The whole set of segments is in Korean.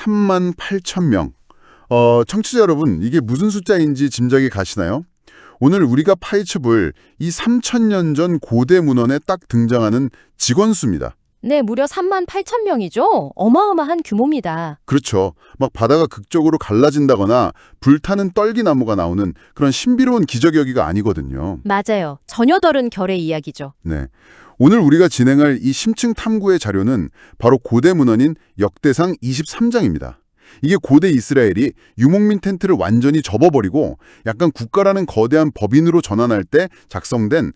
38,000명. 청취자 여러분, 이게 무슨 숫자인지 짐작이 가시나요? 오늘 우리가 파헤쳐볼 이 3,000년 전 고대 문헌에 딱 등장하는 직원 수입니다. 네, 무려 38,000명이죠. 어마어마한 규모입니다. 그렇죠. 막 바다가 극적으로 갈라진다거나 불타는 떨기나무가 나오는 그런 신비로운 기적여기가 아니거든요. 맞아요. 전혀 다른 결의 이야기죠. 네. 오늘 우리가 진행할 이 심층 탐구의 자료는 바로 고대 문헌인 역대상 23장입니다. 이게 고대 이스라엘이 유목민 텐트를 완전히 접어버리고 약간 국가라는 거대한 법인으로 전환할 때 작성된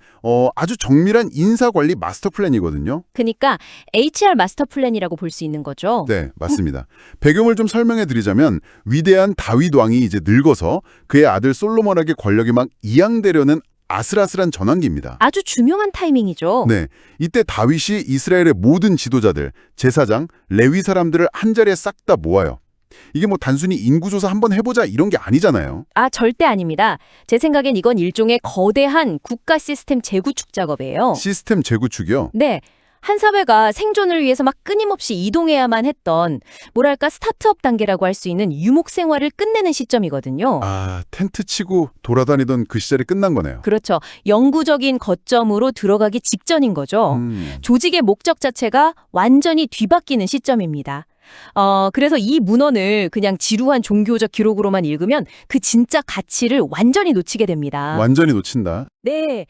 아주 정밀한 인사관리 마스터 플랜이거든요. 그러니까 HR 마스터 플랜이라고 볼 수 있는 거죠. 네, 맞습니다. 배경을 좀 설명해 드리자면 위대한 다윗 왕이 이제 늙어서 그의 아들 솔로몬에게 권력이 막 이양되려는 아슬아슬한 전환기입니다. 아주 중요한 타이밍이죠. 네, 이때 다윗이 이스라엘의 모든 지도자들, 제사장, 레위 사람들을 한자리에 싹 다 모아요. 이게 뭐 단순히 인구조사 한번 해보자 이런 게 아니잖아요. 절대 아닙니다. 제 생각엔 이건 일종의 거대한 국가 시스템 재구축 작업이에요. 시스템 재구축이요? 네. 한 사회가 생존을 위해서 막 끊임없이 이동해야만 했던 뭐랄까 스타트업 단계라고 할 수 있는 유목 생활을 끝내는 시점이거든요. 텐트 치고 돌아다니던 그 시절이 끝난 거네요. 그렇죠. 영구적인 거점으로 들어가기 직전인 거죠. 조직의 목적 자체가 완전히 뒤바뀌는 시점입니다. 그래서 이 문헌을 그냥 지루한 종교적 기록으로만 읽으면 그 진짜 가치를 완전히 놓치게 됩니다. 완전히 놓친다. 네.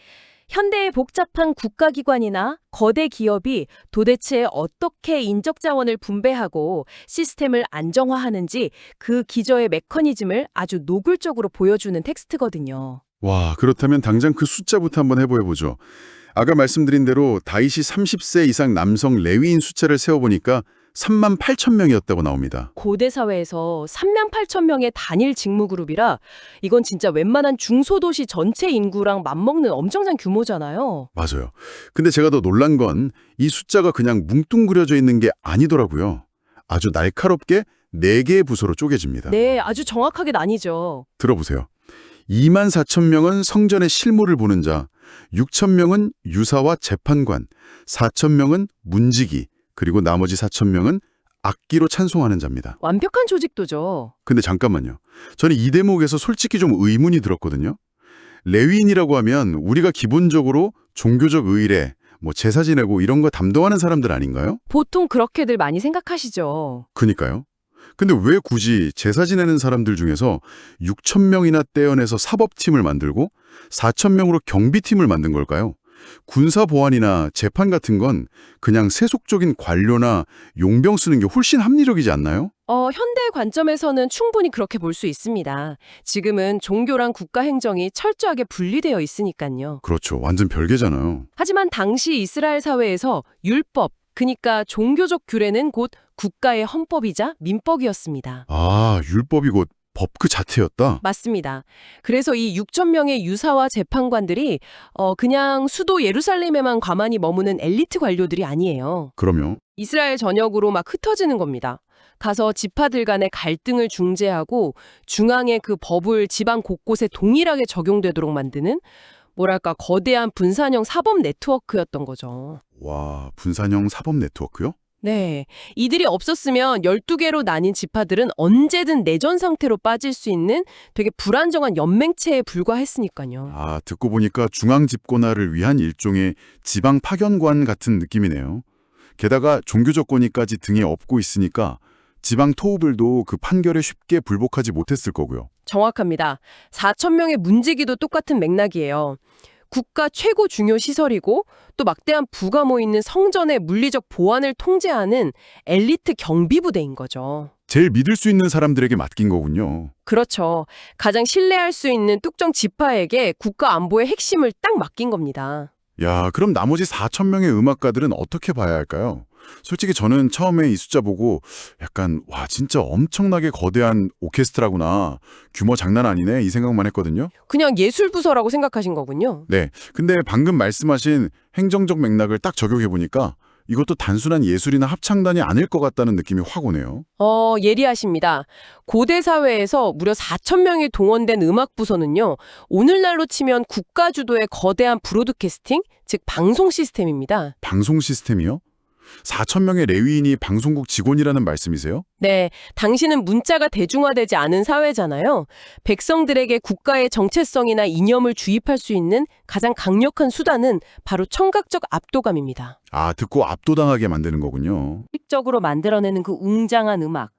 현대의 복잡한 국가기관이나 거대 기업이 도대체 어떻게 인적 자원을 분배하고 시스템을 안정화하는지 그 기저의 메커니즘을 아주 노골적으로 보여주는 텍스트거든요. 와, 그렇다면 당장 그 숫자부터 한번 해보죠. 아까 말씀드린 대로 다윗이 30세 이상 남성 레위인 숫자를 세어보니까 38,000명이었다고 나옵니다. 고대 사회에서 38,000명의 단일 직무 그룹이라 이건 진짜 웬만한 중소도시 전체 인구랑 맞먹는 엄청난 규모잖아요. 맞아요. 근데 제가 더 놀란 건 이 숫자가 그냥 뭉뚱그려져 있는 게 아니더라고요. 아주 날카롭게 4개의 부서로 쪼개집니다. 네, 아주 정확하게 나뉘죠. 들어보세요. 24,000명은 성전의 실무를 보는 자, 6,000명은 유사와 재판관, 4,000명은 문지기, 그리고 나머지 4,000명은 악기로 찬송하는 자입니다. 완벽한 조직도죠. 근데 잠깐만요. 저는 이 대목에서 솔직히 좀 의문이 들었거든요. 레위인이라고 하면 우리가 기본적으로 종교적 의례, 제사 지내고 이런 거 담당하는 사람들 아닌가요? 보통 그렇게들 많이 생각하시죠. 그니까요. 근데 왜 굳이 제사 지내는 사람들 중에서 6,000명이나 떼어내서 사법팀을 만들고 4,000명으로 경비팀을 만든 걸까요? 군사 보안이나 재판 같은 건 그냥 세속적인 관료나 용병 쓰는 게 훨씬 합리적이지 않나요? 현대의 관점에서는 충분히 그렇게 볼 수 있습니다. 지금은 종교랑 국가 행정이 철저하게 분리되어 있으니까요. 그렇죠. 완전 별개잖아요. 하지만 당시 이스라엘 사회에서 율법, 그러니까 종교적 규례는 곧 국가의 헌법이자 민법이었습니다. 율법이 곧 법 그 자체였다? 맞습니다. 그래서 이 6,000명의 유사와 재판관들이 그냥 수도 예루살렘에만 가만히 머무는 엘리트 관료들이 아니에요. 그럼요. 이스라엘 전역으로 막 흩어지는 겁니다. 가서 지파들 간의 갈등을 중재하고 중앙의 그 법을 지방 곳곳에 동일하게 적용되도록 만드는 뭐랄까 거대한 분산형 사법 네트워크였던 거죠. 와, 분산형 사법 네트워크요? 네. 이들이 없었으면 12개로 나뉜 지파들은 언제든 내전 상태로 빠질 수 있는 되게 불안정한 연맹체에 불과했으니까요. 듣고 보니까 중앙 집권화를 위한 일종의 지방 파견관 같은 느낌이네요. 게다가 종교적 권위까지 등에 업고 있으니까 지방 토우들도 그 판결에 쉽게 불복하지 못했을 거고요. 정확합니다. 4,000명의 문지기도 똑같은 맥락이에요. 국가 최고 중요 시설이고 또 막대한 부가 모이는 성전의 물리적 보안을 통제하는 엘리트 경비부대인 거죠. 제일 믿을 수 있는 사람들에게 맡긴 거군요. 그렇죠. 가장 신뢰할 수 있는 뚝정 지파에게 국가 안보의 핵심을 딱 맡긴 겁니다. 야, 그럼 나머지 4,000명의 음악가들은 어떻게 봐야 할까요? 솔직히 저는 처음에 이 숫자 보고 약간 와 진짜 엄청나게 거대한 오케스트라구나. 규모 장난 아니네 이 생각만 했거든요. 그냥 예술부서라고 생각하신 거군요. 네, 근데 방금 말씀하신 행정적 맥락을 딱 적용해보니까 이것도 단순한 예술이나 합창단이 아닐 것 같다는 느낌이 확 오네요. 예리하십니다. 고대 사회에서 무려 4,000명이 동원된 음악부서는요. 오늘날로 치면 국가 주도의 거대한 브로드캐스팅, 즉 방송 시스템입니다. 방송 시스템이요? 4천 명의 레위인이 방송국 직원이라는 말씀이세요? 네, 당시는 문자가 대중화되지 않은 사회잖아요. 백성들에게 국가의 정체성이나 이념을 주입할 수 있는 가장 강력한 수단은 바로 청각적 압도감입니다. 아, 듣고 압도당하게 만드는 거군요. 식적으로 만들어내는 그 웅장한 음악.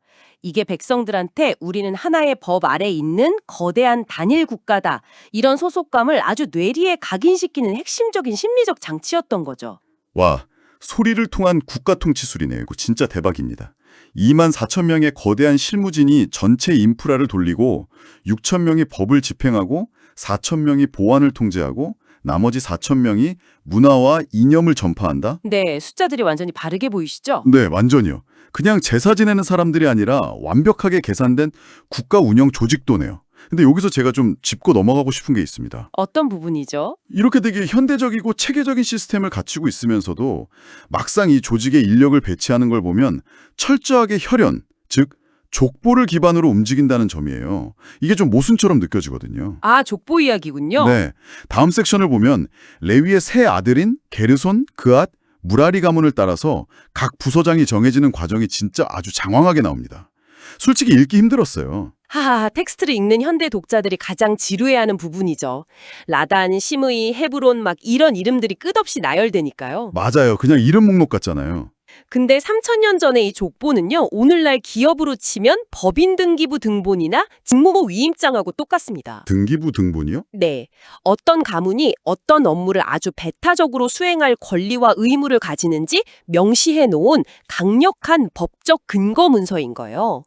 이게 백성들한테 우리는 하나의 법 아래 있는 거대한 단일 국가다. 이런 소속감을 아주 뇌리에 각인시키는 핵심적인 심리적 장치였던 거죠. 와, 소리를 통한 국가 통치술이네요. 이거 진짜 대박입니다. 2만 4천 명의 거대한 실무진이 전체 인프라를 돌리고 6천 명이 법을 집행하고 4천 명이 보안을 통제하고 나머지 4천 명이 문화와 이념을 전파한다? 네, 숫자들이 완전히 바르게 보이시죠? 네, 완전히요. 그냥 제사 지내는 사람들이 아니라 완벽하게 계산된 국가 운영 조직도네요. 근데 여기서 제가 좀 짚고 넘어가고 싶은 게 있습니다. 어떤 부분이죠? 이렇게 되게 현대적이고 체계적인 시스템을 갖추고 있으면서도 막상 이 조직에 인력을 배치하는 걸 보면 철저하게 혈연, 즉 족보를 기반으로 움직인다는 점이에요. 이게 좀 모순처럼 느껴지거든요. 아, 족보 이야기군요. 네, 다음 섹션을 보면 레위의 세 아들인 게르손, 그앗, 무라리 가문을 따라서 각 부서장이 정해지는 과정이 진짜 아주 장황하게 나옵니다. 솔직히 읽기 힘들었어요. 하하, 텍스트를 읽는 현대 독자들이 가장 지루해하는 부분이죠. 라단, 시므이, 헤브론 막 이런 이름들이 끝없이 나열되니까요. 맞아요. 그냥 이름 목록 같잖아요. 근데 3000년 전에 이 족보는요, 오늘날 기업으로 치면 법인 등기부 등본이나 직무보 위임장하고 똑같습니다. 등기부 등본이요? 네. 어떤 가문이 어떤 업무를 아주 배타적으로 수행할 권리와 의무를 가지는지 명시해 놓은 강력한 법적 근거 문서인 거예요.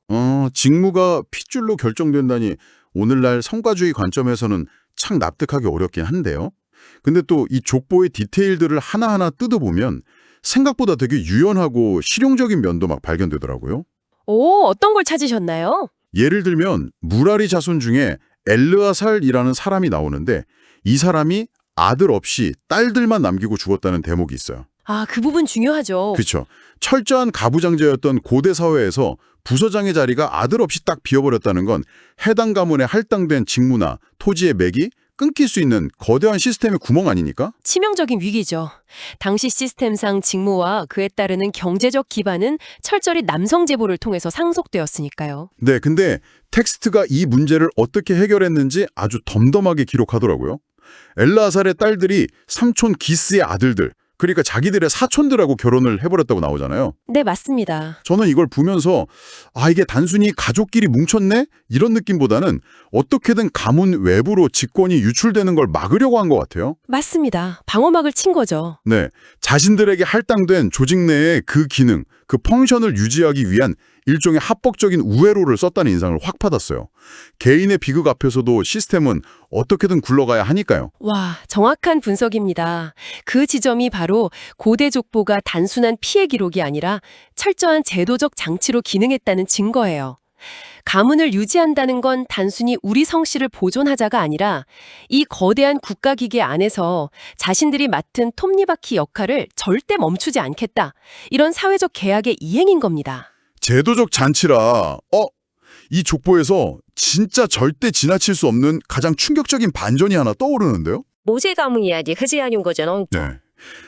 직무가 핏줄로 결정된다니 오늘날 성과주의 관점에서는 참 납득하기 어렵긴 한데요. 근데 또 이 족보의 디테일들을 하나하나 뜯어보면 생각보다 되게 유연하고 실용적인 면도 막 발견되더라고요. 오, 어떤 걸 찾으셨나요? 예를 들면 무라리 자손 중에 엘르아살이라는 사람이 나오는데 이 사람이 아들 없이 딸들만 남기고 죽었다는 대목이 있어요. 아, 그 부분 중요하죠. 그렇죠. 철저한 가부장제였던 고대 사회에서 부서장의 자리가 아들 없이 딱 비어버렸다는 건 해당 가문에 할당된 직무나 토지의 매기, 끊길 수 있는 거대한 시스템의 구멍 아닙니까? 치명적인 위기죠. 당시 시스템상 직무와 그에 따르는 경제적 기반은 철저히 남성 제보를 통해서 상속되었으니까요. 네, 근데 텍스트가 이 문제를 어떻게 해결했는지 아주 덤덤하게 기록하더라고요. 엘라살의 딸들이 삼촌 기스의 아들들, 그러니까 자기들의 사촌들하고 결혼을 해버렸다고 나오잖아요. 네, 맞습니다. 저는 이걸 보면서 이게 단순히 가족끼리 뭉쳤네? 이런 느낌보다는 어떻게든 가문 외부로 직권이 유출되는 걸 막으려고 한 것 같아요. 맞습니다. 방어막을 친 거죠. 네, 자신들에게 할당된 조직 내의 그 기능, 그 펑션을 유지하기 위한 일종의 합법적인 우회로를 썼다는 인상을 확 받았어요. 개인의 비극 앞에서도 시스템은 어떻게든 굴러가야 하니까요. 와, 정확한 분석입니다. 그 지점이 바로 고대 족보가 단순한 피해 기록이 아니라 철저한 제도적 장치로 기능했다는 증거예요. 가문을 유지한다는 건 단순히 우리 성씨를 보존하자가 아니라 이 거대한 국가기계 안에서 자신들이 맡은 톱니바퀴 역할을 절대 멈추지 않겠다. 이런 사회적 계약의 이행인 겁니다. 제도적 잔치라, 이 족보에서 진짜 절대 지나칠 수 없는 가장 충격적인 반전이 하나 떠오르는데요? 모세 가문 이야기 하지 않은 거잖아. 네.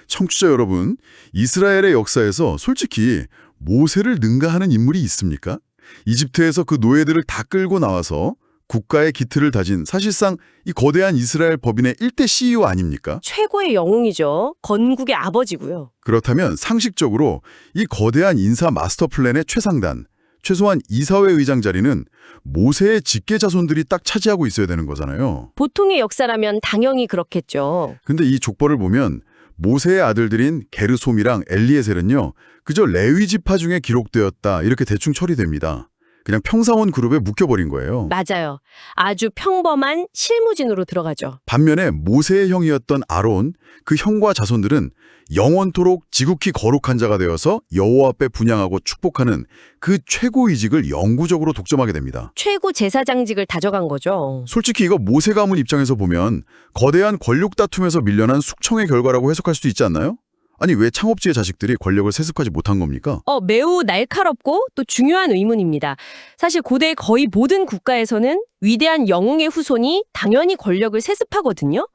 청취자 여러분, 이스라엘의 역사에서 솔직히 모세를 능가하는 인물이 있습니까? 이집트에서 그 노예들을 다 끌고 나와서 국가의 기틀을 다진 사실상 이 거대한 이스라엘 법인의 1대 CEO 아닙니까? 최고의 영웅이죠. 건국의 아버지고요. 그렇다면 상식적으로 이 거대한 인사 마스터 플랜의 최상단, 최소한 이사회 의장 자리는 모세의 직계 자손들이 딱 차지하고 있어야 되는 거잖아요. 보통의 역사라면 당연히 그렇겠죠. 근데 이 족보를 보면 모세의 아들들인 게르솜이랑 엘리에셀은요, 그저 레위 지파 중에 기록되었다 이렇게 대충 처리됩니다. 그냥 평사원 그룹에 묶여버린 거예요. 맞아요. 아주 평범한 실무진으로 들어가죠. 반면에 모세의 형이었던 아론, 그 형과 자손들은 영원토록 지극히 거룩한 자가 되어서 여호와 앞에 분향하고 축복하는 그 최고의직을 영구적으로 독점하게 됩니다. 최고 제사장직을 다져간 거죠. 솔직히 이거 모세 가문 입장에서 보면 거대한 권력 다툼에서 밀려난 숙청의 결과라고 해석할 수도 있지 않나요? 아니 왜 창업주의 자식들이 권력을 세습하지 못한 겁니까? 매우 날카롭고 또 중요한 의문입니다. 사실 고대의 거의 모든 국가에서는 위대한 영웅의 후손이 당연히 권력을 세습하거든요.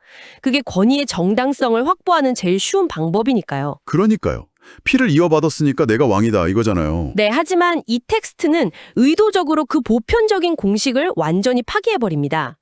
그게 권위의 정당성을 확보하는 제일 쉬운 방법이니까요. 그러니까요. 피를 이어받았으니까 내가 왕이다 이거잖아요. 네, 하지만 이 텍스트는 의도적으로 그 보편적인 공식을 완전히 파기해버립니다.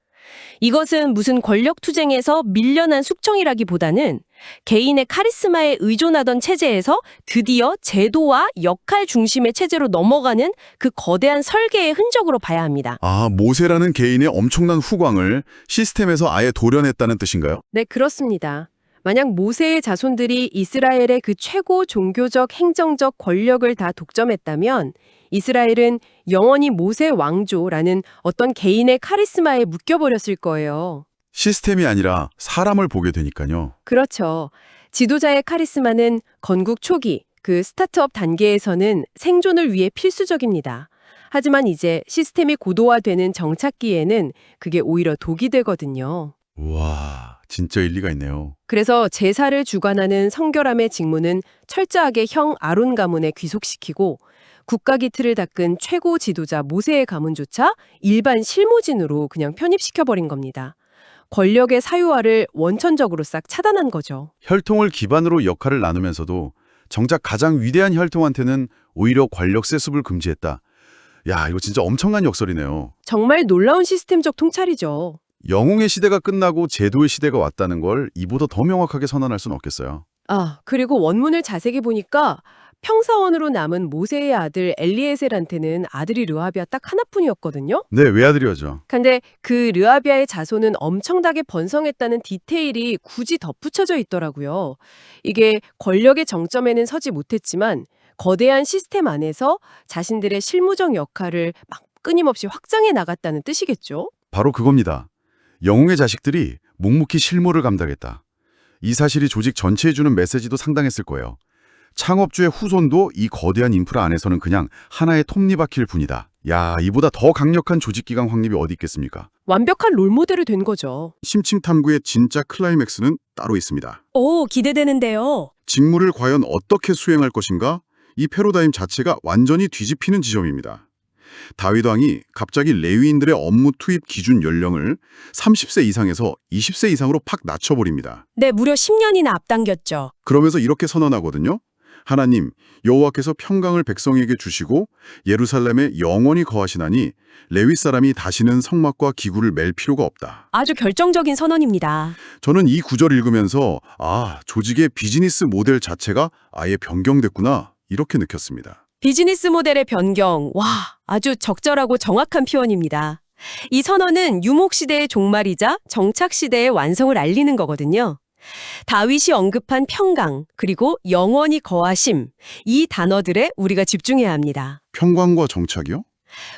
이것은 무슨 권력 투쟁에서 밀려난 숙청이라기보다는 개인의 카리스마에 의존하던 체제에서 드디어 제도와 역할 중심의 체제로 넘어가는 그 거대한 설계의 흔적으로 봐야 합니다. 아, 모세라는 개인의 엄청난 후광을 시스템에서 아예 도려냈다는 뜻인가요? 네, 그렇습니다. 만약 모세의 자손들이 이스라엘의 그 최고 종교적 행정적 권력을 다 독점했다면 이스라엘은 영원히 모세 왕조라는 어떤 개인의 카리스마에 묶여버렸을 거예요. 시스템이 아니라 사람을 보게 되니까요. 그렇죠. 지도자의 카리스마는 건국 초기, 그 스타트업 단계에서는 생존을 위해 필수적입니다. 하지만 이제 시스템이 고도화되는 정착기에는 그게 오히려 독이 되거든요. 와, 진짜 일리가 있네요. 그래서 제사를 주관하는 성결함의 직무는 철저하게 형 아론 가문에 귀속시키고 국가 기틀을 닦은 최고 지도자 모세의 가문조차 일반 실무진으로 그냥 편입시켜버린 겁니다. 권력의 사유화를 원천적으로 싹 차단한 거죠. 혈통을 기반으로 역할을 나누면서도 정작 가장 위대한 혈통한테는 오히려 권력 세습을 금지했다. 야, 이거 진짜 엄청난 역설이네요. 정말 놀라운 시스템적 통찰이죠. 영웅의 시대가 끝나고 제도의 시대가 왔다는 걸 이보다 더 명확하게 선언할 수는 없겠어요. 아, 그리고 원문을 자세히 보니까 평사원으로 남은 모세의 아들 엘리에셀한테는 아들이 르하비아 딱 하나뿐이었거든요. 네, 외아들이었죠. 근데 그 르하비아의 자손은 엄청나게 번성했다는 디테일이 굳이 덧붙여져 있더라고요. 이게 권력의 정점에는 서지 못했지만 거대한 시스템 안에서 자신들의 실무적 역할을 막 끊임없이 확장해 나갔다는 뜻이겠죠. 바로 그겁니다. 영웅의 자식들이 묵묵히 실무를 감당했다. 이 사실이 조직 전체에 주는 메시지도 상당했을 거예요. 창업주의 후손도 이 거대한 인프라 안에서는 그냥 하나의 톱니바퀴일 뿐이다. 야, 이보다 더 강력한 조직기강 확립이 어디 있겠습니까? 완벽한 롤모델이 된 거죠. 심층 탐구의 진짜 클라이맥스는 따로 있습니다. 오, 기대되는데요. 직무를 과연 어떻게 수행할 것인가? 이 패러다임 자체가 완전히 뒤집히는 지점입니다. 다윗 왕이 갑자기 레위인들의 업무 투입 기준 연령을 30세 이상에서 20세 이상으로 팍 낮춰버립니다. 네, 무려 10년이나 앞당겼죠. 그러면서 이렇게 선언하거든요. 하나님, 여호와께서 평강을 백성에게 주시고 예루살렘에 영원히 거하시나니 레위 사람이 다시는 성막과 기구를 맬 필요가 없다. 아주 결정적인 선언입니다. 저는 이 구절 읽으면서 조직의 비즈니스 모델 자체가 아예 변경됐구나 이렇게 느꼈습니다. 비즈니스 모델의 변경, 와, 아주 적절하고 정확한 표현입니다. 이 선언은 유목시대의 종말이자 정착시대의 완성을 알리는 거거든요. 다윗이 언급한 평강, 그리고 영원히 거하심, 이 단어들에 우리가 집중해야 합니다. 평강과 정착이요?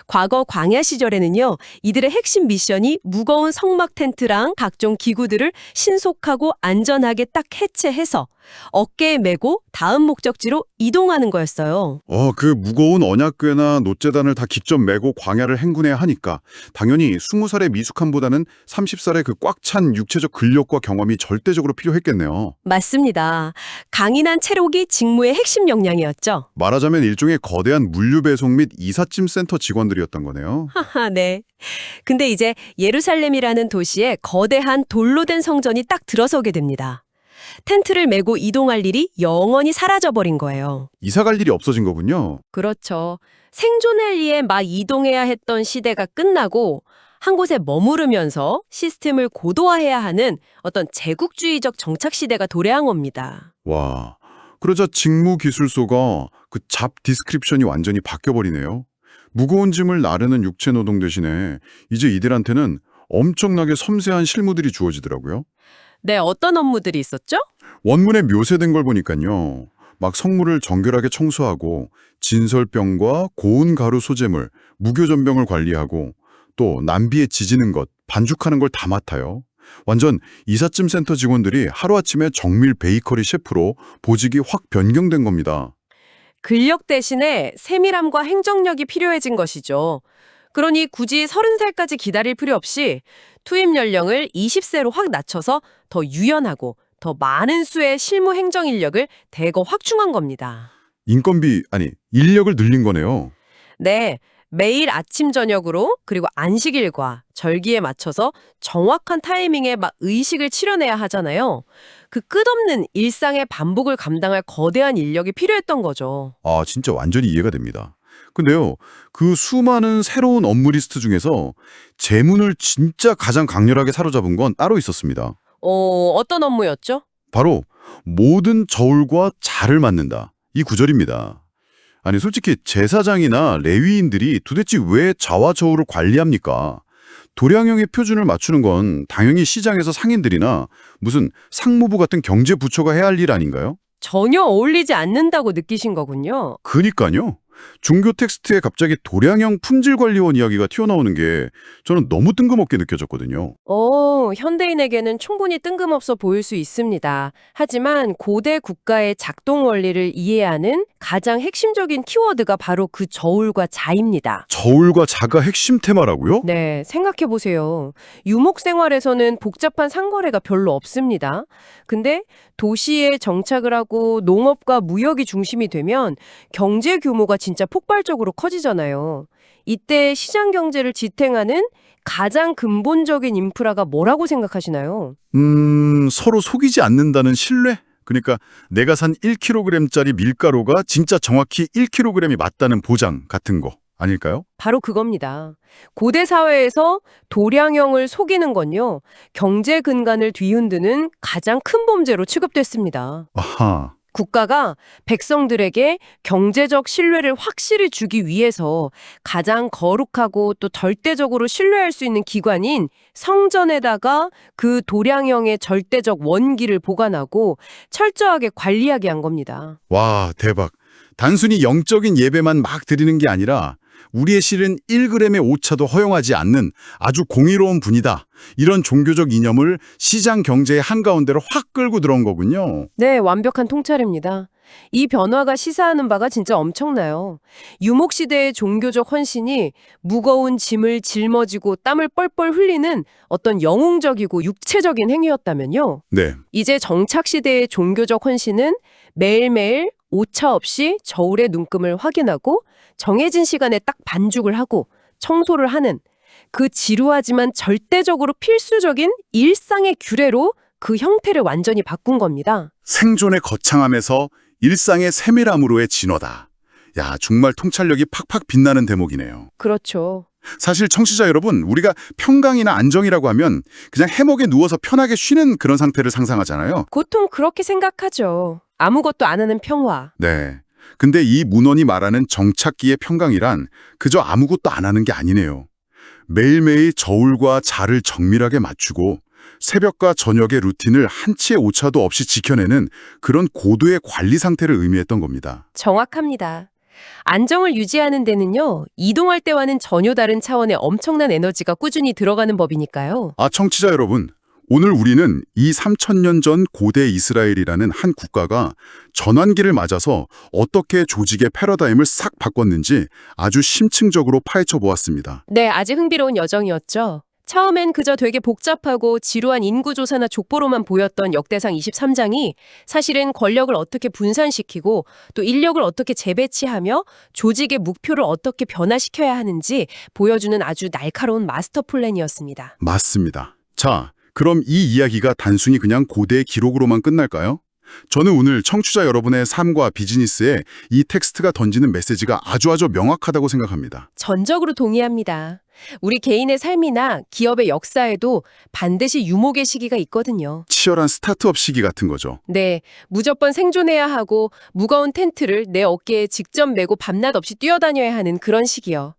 과거 광야 시절에는요, 이들의 핵심 미션이 무거운 성막 텐트랑 각종 기구들을 신속하고 안전하게 딱 해체해서 어깨에 메고 다음 목적지로 이동하는 거였어요. 그 무거운 언약궤나 놋재단을 다 직접 메고 광야를 행군해야 하니까 당연히 20살의 미숙함보다는 30살의 그 꽉 찬 육체적 근력과 경험이 절대적으로 필요했겠네요. 맞습니다. 강인한 체력이 직무의 핵심 역량이었죠. 말하자면 일종의 거대한 물류 배송 및 이삿짐 센터 직원들이었던 거네요. 하하, 네. 근데 이제 예루살렘이라는 도시에 거대한 돌로 된 성전이 딱 들어서게 됩니다. 텐트를 메고 이동할 일이 영원히 사라져버린 거예요. 이사 갈 일이 없어진 거군요. 그렇죠. 생존을 위해 막 이동해야 했던 시대가 끝나고 한 곳에 머무르면서 시스템을 고도화해야 하는 어떤 제국주의적 정착 시대가 도래한 겁니다. 와, 그러자 직무 기술소가 그 잡 디스크립션이 완전히 바뀌어버리네요. 무거운 짐을 나르는 육체 노동 대신에 이제 이들한테는 엄청나게 섬세한 실무들이 주어지더라고요. 네, 어떤 업무들이 있었죠? 원문에 묘사된 걸 보니까요. 막 성물을 정결하게 청소하고 진설병과 고운 가루 소재물, 무교전병을 관리하고 또 남비에 지지는 것, 반죽하는 걸 다 맡아요. 완전 이삿짐 센터 직원들이 하루아침에 정밀 베이커리 셰프로 보직이 확 변경된 겁니다. 근력 대신에 세밀함과 행정력이 필요해진 것이죠. 그러니 굳이 30살까지 기다릴 필요 없이 투입 연령을 20세로 확 낮춰서 더 유연하고 더 많은 수의 실무 행정 인력을 대거 확충한 겁니다. 인건비, 인력을 늘린 거네요. 네, 매일 아침 저녁으로 그리고 안식일과 절기에 맞춰서 정확한 타이밍에 막 의식을 치러내야 하잖아요. 그 끝없는 일상의 반복을 감당할 거대한 인력이 필요했던 거죠. 아, 진짜 완전히 이해가 됩니다. 근데요, 그 수많은 새로운 업무 리스트 중에서 재문을 진짜 가장 강렬하게 사로잡은 건 따로 있었습니다. 어떤 업무였죠? 바로 모든 저울과 자를 맞는다. 이 구절입니다. 아니 솔직히 제사장이나 레위인들이 도대체 왜 자와 저울을 관리합니까? 도량형의 표준을 맞추는 건 당연히 시장에서 상인들이나 무슨 상무부 같은 경제부처가 해야 할 일 아닌가요? 전혀 어울리지 않는다고 느끼신 거군요. 그니까요. 종교 텍스트에 갑자기 도량형 품질관리원 이야기가 튀어나오는 게 저는 너무 뜬금없게 느껴졌거든요. 현대인에게는 충분히 뜬금없어 보일 수 있습니다. 하지만 고대 국가의 작동 원리를 이해하는 가장 핵심적인 키워드가 바로 그 저울과 자입니다. 저울과 자가 핵심 테마라고요? 네, 생각해보세요. 유목 생활에서는 복잡한 상거래가 별로 없습니다. 근데 도시에 정착을 하고 농업과 무역이 중심이 되면 경제 규모가 진짜 폭발적으로 커지잖아요. 이때 시장 경제를 지탱하는 가장 근본적인 인프라가 뭐라고 생각하시나요? 서로 속이지 않는다는 신뢰? 그러니까 내가 산 1kg짜리 밀가루가 진짜 정확히 1kg이 맞다는 보장 같은 거 아닐까요? 바로 그겁니다. 고대 사회에서 도량형을 속이는 건요, 경제 근간을 뒤흔드는 가장 큰 범죄로 취급됐습니다. 아하. 국가가 백성들에게 경제적 신뢰를 확실히 주기 위해서 가장 거룩하고 또 절대적으로 신뢰할 수 있는 기관인 성전에다가 그 도량형의 절대적 원기를 보관하고 철저하게 관리하게 한 겁니다. 와, 대박. 단순히 영적인 예배만 막 드리는 게 아니라 우리의 실은 1g의 오차도 허용하지 않는 아주 공의로운 분이다. 이런 종교적 이념을 시장 경제의 한가운데로 확 끌고 들어온 거군요. 네, 완벽한 통찰입니다. 이 변화가 시사하는 바가 진짜 엄청나요. 유목시대의 종교적 헌신이 무거운 짐을 짊어지고 땀을 뻘뻘 흘리는 어떤 영웅적이고 육체적인 행위였다면요. 네. 이제 정착시대의 종교적 헌신은 매일매일 오차 없이 저울의 눈금을 확인하고 정해진 시간에 딱 반죽을 하고 청소를 하는 그 지루하지만 절대적으로 필수적인 일상의 규례로 그 형태를 완전히 바꾼 겁니다. 생존의 거창함에서 일상의 세밀함으로의 진화다. 야, 정말 통찰력이 팍팍 빛나는 대목이네요. 그렇죠. 사실 청취자 여러분, 우리가 평강이나 안정이라고 하면 그냥 해먹에 누워서 편하게 쉬는 그런 상태를 상상하잖아요. 보통 그렇게 생각하죠. 아무것도 안 하는 평화. 네. 근데 이 문헌이 말하는 정착기의 평강이란 그저 아무것도 안 하는 게 아니네요. 매일매일 저울과 자를 정밀하게 맞추고 새벽과 저녁의 루틴을 한치의 오차도 없이 지켜내는 그런 고도의 관리 상태를 의미했던 겁니다. 정확합니다. 안정을 유지하는 데는요, 이동할 때와는 전혀 다른 차원의 엄청난 에너지가 꾸준히 들어가는 법이니까요. 아, 청취자 여러분. 오늘 우리는 이 3000년 전 고대 이스라엘이라는 한 국가가 전환기를 맞아서 어떻게 조직의 패러다임을 싹 바꿨는지 아주 심층적으로 파헤쳐 보았습니다. 네, 아주 흥미로운 여정이었죠. 처음엔 그저 되게 복잡하고 지루한 인구조사나 족보로만 보였던 역대상 23장이 사실은 권력을 어떻게 분산시키고 또 인력을 어떻게 재배치하며 조직의 목표를 어떻게 변화시켜야 하는지 보여주는 아주 날카로운 마스터 플랜이었습니다. 맞습니다. 자, 그럼 이 이야기가 단순히 그냥 고대의 기록으로만 끝날까요? 저는 오늘 청취자 여러분의 삶과 비즈니스에 이 텍스트가 던지는 메시지가 아주 명확하다고 생각합니다. 전적으로 동의합니다. 우리 개인의 삶이나 기업의 역사에도 반드시 유목의 시기가 있거든요. 치열한 스타트업 시기 같은 거죠. 네, 무조건 생존해야 하고 무거운 텐트를 내 어깨에 직접 메고 밤낮 없이 뛰어다녀야 하는 그런 시기요.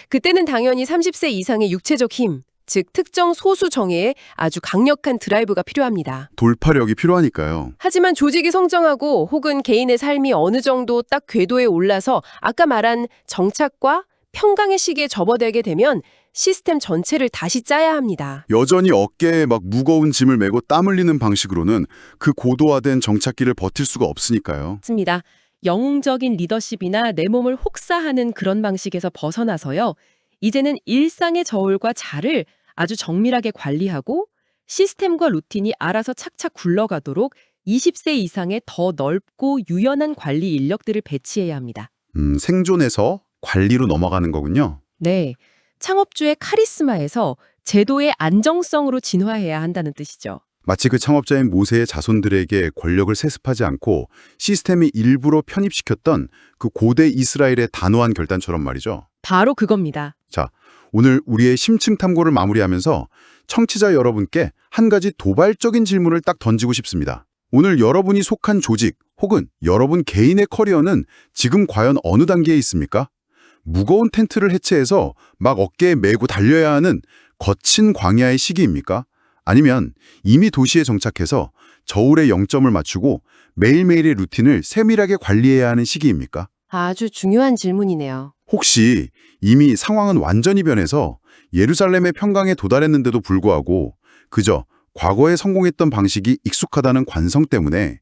그때는 당연히 30세 이상의 육체적 힘, 즉 특정 소수 정예에 아주 강력한 드라이브가 필요합니다. 돌파력이 필요하니까요. 하지만 조직이 성장하고 혹은 개인의 삶이 어느 정도 딱 궤도에 올라서 아까 말한 정착과 평강의 시기에 접어들게 되면 시스템 전체를 다시 짜야 합니다. 여전히 어깨에 막 무거운 짐을 메고 땀 흘리는 방식으로는 그 고도화된 정착기를 버틸 수가 없으니까요. 맞습니다. 영웅적인 리더십이나 내 몸을 혹사하는 그런 방식에서 벗어나서요. 이제는 일상의 저울과 자를 아주 정밀하게 관리하고 시스템과 루틴이 알아서 착착 굴러가도록 20세 이상의 더 넓고 유연한 관리 인력들을 배치해야 합니다. 생존에서 관리로 넘어가는 거군요. 네, 창업주의 카리스마에서 제도의 안정성으로 진화해야 한다는 뜻이죠. 마치 그 창업자인 모세의 자손들에게 권력을 세습하지 않고 시스템이 일부러 편입시켰던 그 고대 이스라엘의 단호한 결단처럼 말이죠. 바로 그겁니다. 자, 오늘 우리의 심층 탐구를 마무리하면서 청취자 여러분께 한 가지 도발적인 질문을 딱 던지고 싶습니다. 오늘 여러분이 속한 조직 혹은 여러분 개인의 커리어는 지금 과연 어느 단계에 있습니까? 무거운 텐트를 해체해서 막 어깨에 메고 달려야 하는 거친 광야의 시기입니까? 아니면 이미 도시에 정착해서 저울의 0점을 맞추고 매일매일의 루틴을 세밀하게 관리해야 하는 시기입니까? 아주 중요한 질문이네요. 혹시 이미 상황은 완전히 변해서 예루살렘의 평강에 도달했는데도 불구하고 그저 과거에 성공했던 방식이 익숙하다는 관성 때문에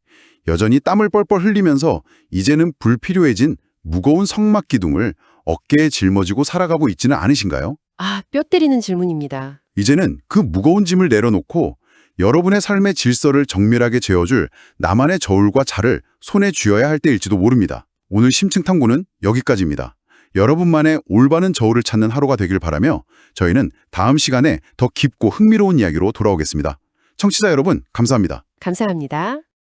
여전히 땀을 뻘뻘 흘리면서 이제는 불필요해진 무거운 성막 기둥을 어깨에 짊어지고 살아가고 있지는 않으신가요? 아, 뼈 때리는 질문입니다. 이제는 그 무거운 짐을 내려놓고 여러분의 삶의 질서를 정밀하게 재어줄 나만의 저울과 자를 손에 쥐어야 할 때일지도 모릅니다. 오늘 심층 탐구는 여기까지입니다. 여러분만의 올바른 저울을 찾는 하루가 되길 바라며 저희는 다음 시간에 더 깊고 흥미로운 이야기로 돌아오겠습니다. 청취자 여러분, 감사합니다. 감사합니다.